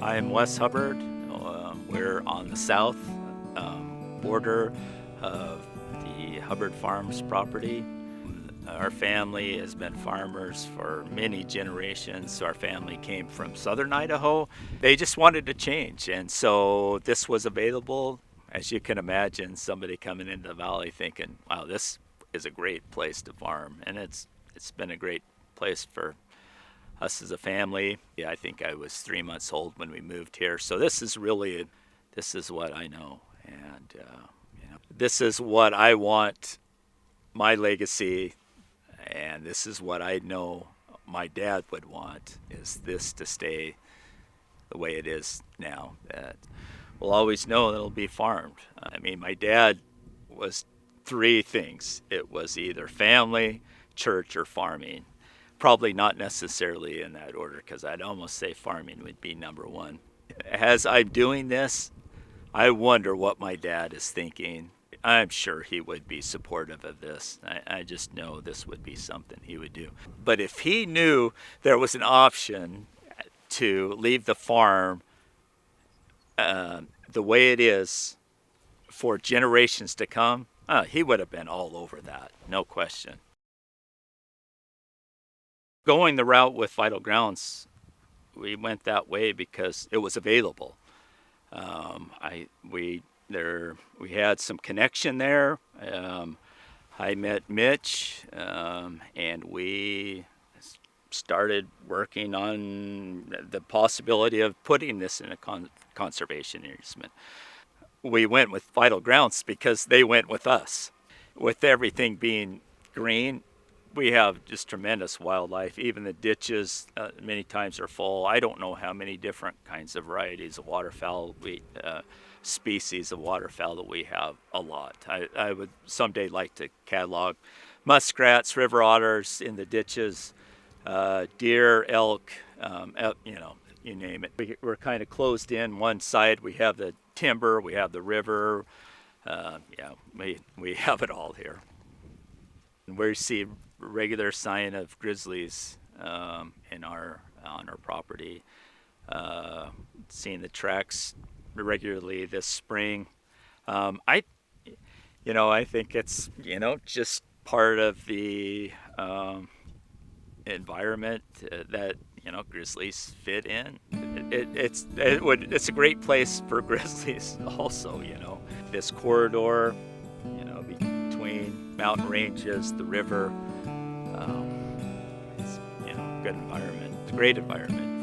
I am Wes Hubbard. We're on the south border of the Hubbard Farms property. Our family has been farmers for many generations. Our family came from southern Idaho. They just wanted to change, and so this was available. As you can imagine, somebody coming into the valley thinking, wow, this is a great place to farm, and it's been a great place for us as a family. Yeah, I think I was 3 months old when we moved here. So this is what I know, and this is what I want my legacy, and this is what I know my dad would want, is this to stay the way it is now. That we'll always know that it'll be farmed. I mean, my dad was three things. It was either family, church, or farming. Probably not necessarily in that order, because I'd almost say farming would be number one. As I'm doing this, I wonder what my dad is thinking. I'm sure he would be supportive of this. I just know this would be something he would do. But if he knew there was an option to leave the farm the way it is for generations to come, he would have been all over that, no question. Going the route with Vital Grounds, we went that way because it was available. We had some connection there. I met Mitch, and we started working on the possibility of putting this in a conservation easement. We went with Vital Grounds because they went with us. With everything being green, we have just tremendous wildlife. Even the ditches many times are full. I don't know how many different kinds of varieties of waterfowl, species of waterfowl that we have. A lot. I would someday like to catalog muskrats, river otters in the ditches, deer, elk, you name it. We're kind of closed in. One side we have the timber, we have the river. We have it all here. We see regular sign of grizzlies on our property. Seeing the tracks regularly this spring. I think it's just part of the environment that grizzlies fit in. It's a great place for grizzlies also. This corridor, between mountain ranges, the river. It's good environment. It's a great environment.